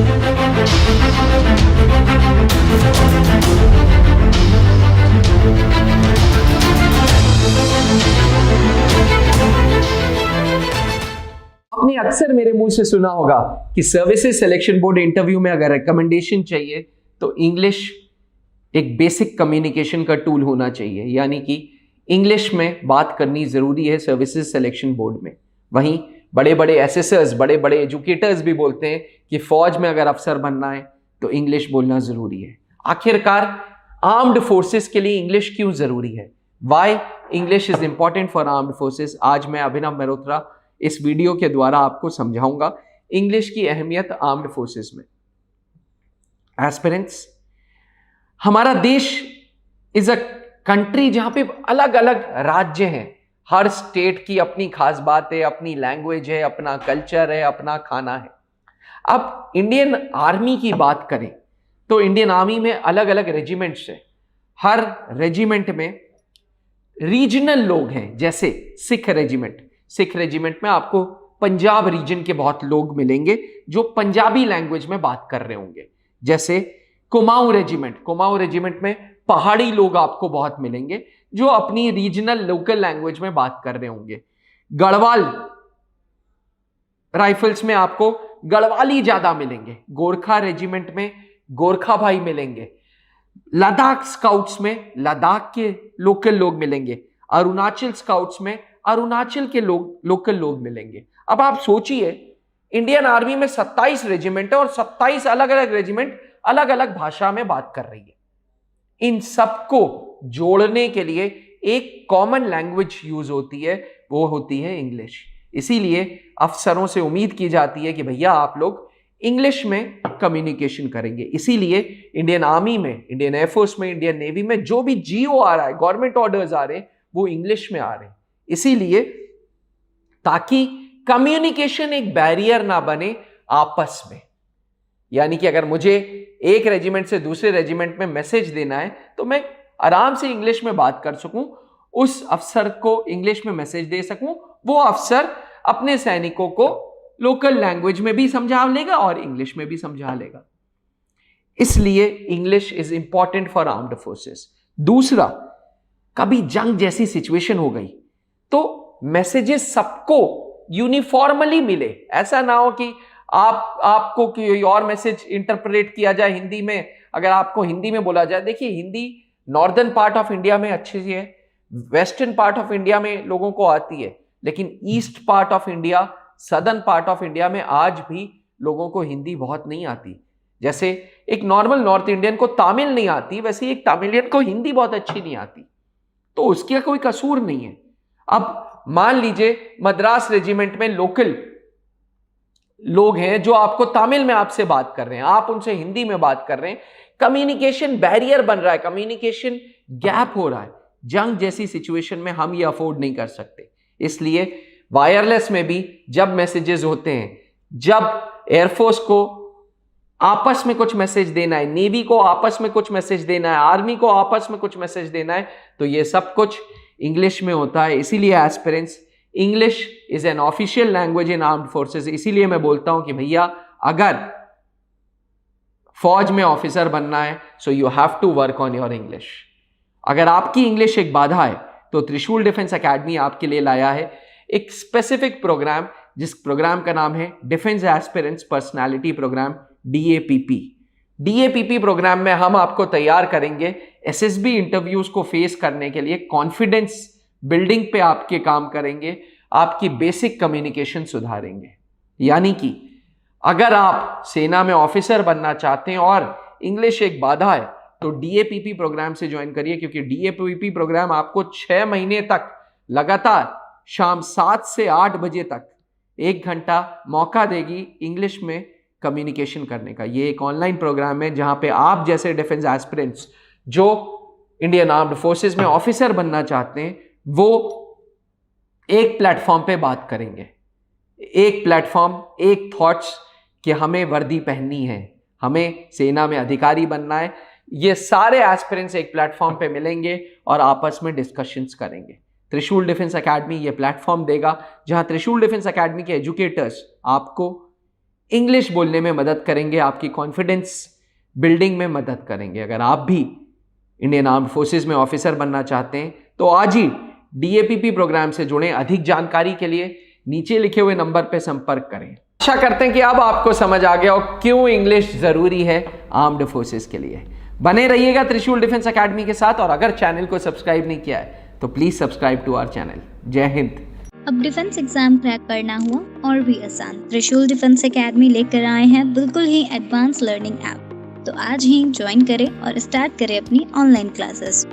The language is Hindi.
आपने अक्सर मेरे मुंह से सुना होगा कि सर्विसेज सिलेक्शन बोर्ड इंटरव्यू में अगर रिकमेंडेशन चाहिए तो इंग्लिश एक बेसिक कम्युनिकेशन का टूल होना चाहिए, यानी कि इंग्लिश में बात करनी जरूरी है सर्विसेज सिलेक्शन बोर्ड में। वहीं बड़े बड़े एसेसर्स, बड़े बड़े एजुकेटर्स भी बोलते हैं कि फौज में अगर अफसर बनना है तो इंग्लिश बोलना जरूरी है। आखिरकार आर्म्ड फोर्सेस के लिए इंग्लिश क्यों जरूरी है? Why English is important for armed forces? आज मैं अभिनव मेहरोत्रा इस वीडियो के द्वारा आपको समझाऊंगा इंग्लिश की अहमियत आर्म्ड फोर्सेस में। एस्पिरेंट्स, हमारा देश इज अ कंट्री जहां पे अलग अलग राज्य हैं। हर स्टेट की अपनी खास बात है, अपनी लैंग्वेज है, अपना कल्चर है, अपना खाना है। अब इंडियन आर्मी की बात करें तो इंडियन आर्मी में अलग अलग रेजिमेंट्स हैं। हर रेजिमेंट में रीजनल लोग हैं, जैसे सिख रेजिमेंट में आपको पंजाब रीजन के बहुत लोग मिलेंगे जो पंजाबी लैंग्वेज में बात कर रहे होंगे। जैसे कुमाऊं रेजिमेंट में पहाड़ी लोग आपको बहुत मिलेंगे जो अपनी रीजनल लोकल लैंग्वेज में बात कर रहे होंगे। गढ़वाल राइफल्स में आपको गढ़वाली ज्यादा मिलेंगे। गोरखा रेजिमेंट में गोरखा भाई मिलेंगे। लद्दाख स्काउट्स में लद्दाख के लोकल लोग मिलेंगे। अरुणाचल स्काउट्स में अरुणाचल के लोकल लोग मिलेंगे। अब आप सोचिए, इंडियन आर्मी में 27 रेजिमेंट है और 27 अलग अलग रेजिमेंट अलग अलग भाषा में बात कर रही है। इन सबको जोड़ने के लिए एक कॉमन लैंग्वेज यूज होती है, वो होती है इंग्लिश। इसीलिए अफसरों से उम्मीद की जाती है कि भैया आप लोग इंग्लिश में कम्युनिकेशन करेंगे। इसीलिए इंडियन आर्मी में, इंडियन एयरफोर्स में, इंडियन नेवी में जो भी जीओ आ रहा है, गवर्नमेंट ऑर्डर्स आ रहे हैं, वो इंग्लिश में आ रहे हैं। इसीलिए ताकि कम्युनिकेशन एक बैरियर ना बने आपस में। यानी कि अगर मुझे एक रेजिमेंट से दूसरे रेजिमेंट में मैसेज देना है तो मैं आराम से इंग्लिश में बात कर सकूं, उस अफसर को इंग्लिश में मैसेज दे सकूं, वो अफसर अपने सैनिकों को लोकल लैंग्वेज में भी समझा लेगा और इंग्लिश में भी समझा लेगा। इसलिए English is important for armed forces. दूसरा, कभी जंग जैसी सिचुएशन हो गई तो मैसेजेस सबको यूनिफॉर्मली मिले। ऐसा ना हो कि आपको कोई और मैसेज इंटरप्रेट किया जाए हिंदी में, अगर आपको हिंदी में बोला जाए। देखिए, Hindi northern part of India में अच्छी सी है, वेस्टर्न पार्ट ऑफ इंडिया में लोगों को आती है, लेकिन east part of India, southern part of India में आज भी लोगों को हिंदी बहुत नहीं आती। जैसे एक नॉर्मल नॉर्थ इंडियन को तमिल नहीं आती, वैसे एक तमिलियन को हिंदी बहुत अच्छी नहीं आती, तो उसका कोई कसूर नहीं है। अब मान लीजिए मद्रास रेजिमेंट में लोकल लोग हैं जो आपको तमिल में आपसे बात कर रहे हैं, आप उनसे हिंदी में बात कर रहे हैं, कम्युनिकेशन बैरियर बन रहा है, कम्युनिकेशन गैप हो रहा है। जंग जैसी सिचुएशन में हम ये अफोर्ड नहीं कर सकते। इसलिए वायरलेस में भी जब मैसेजेस होते हैं, जब एयरफोर्स को आपस में कुछ मैसेज देना है, नेवी को आपस में कुछ मैसेज देना है, आर्मी को आपस में कुछ मैसेज देना है, तो ये सब कुछ इंग्लिश में होता है। इसीलिए aspirants, English is an official language in armed forces. इसीलिए मैं बोलता हूं कि भैया अगर फौज में ऑफिसर बनना है so you have to work on your English. अगर आपकी इंग्लिश एक बाधा है तो त्रिशूल डिफेंस एकेडमी आपके लिए लाया है एक स्पेसिफिक प्रोग्राम, जिस प्रोग्राम का नाम है defence aspirants personality program, DAPP। DAPP program में हम आपको तैयार करेंगे SSB इंटरव्यूज को फेस करने के लिए। कॉन्फिडेंस बिल्डिंग पे आपके काम करेंगे, आपकी बेसिक कम्युनिकेशन सुधारेंगे। यानी कि अगर आप सेना में ऑफिसर बनना चाहते हैं और इंग्लिश एक बाधा है तो DAPP प्रोग्राम से ज्वाइन करिए, क्योंकि DAPP प्रोग्राम आपको 6 महीने तक लगातार शाम 7 से 8 बजे तक 1 घंटा मौका देगी इंग्लिश में कम्युनिकेशन करने का। ये एक ऑनलाइन प्रोग्राम है जहां पे आप जैसे डिफेंस एस्पिरेंट्स जो इंडियन आर्म्ड फोर्सेस में ऑफिसर बनना चाहते हैं वो एक प्लेटफॉर्म पे बात करेंगे। एक प्लेटफॉर्म, एक थॉट्स कि हमें वर्दी पहननी है, हमें सेना में अधिकारी बनना है। ये सारे एस्पिरेंट्स एक प्लेटफॉर्म पे मिलेंगे और आपस में डिस्कशंस करेंगे। त्रिशूल डिफेंस एकेडमी ये प्लेटफॉर्म देगा जहां त्रिशूल डिफेंस एकेडमी के एजुकेटर्स आपको इंग्लिश बोलने में मदद करेंगे, आपकी कॉन्फिडेंस बिल्डिंग में मदद करेंगे। अगर आप भी इंडियन आर्म्ड फोर्सेस में ऑफिसर बनना चाहते हैं तो आज ही DAPP प्रोग्राम से जुड़ें। अधिक जानकारी के लिए नीचे लिखे हुए नंबर पर संपर्क करें। आशा करते हैं कि अब आपको समझ आ गया हो क्यों इंग्लिश जरूरी है आर्म्ड फोर्सेस के लिए। बने रहिएगा त्रिशूल डिफेंस एकेडमी के साथ, और अगर चैनल को सब्सक्राइब नहीं किया है तो please subscribe to our channel. जय हिंद। अब डिफेंस एग्जाम क्रैक करना हुआ और भी आसान, त्रिशूल डिफेंस एकेडमी लेकर आए हैं बिल्कुल ही एडवांस लर्निंग ऐप। तो आज ही ज्वाइन करें और स्टार्ट करें अपनी ऑनलाइन क्लासेस।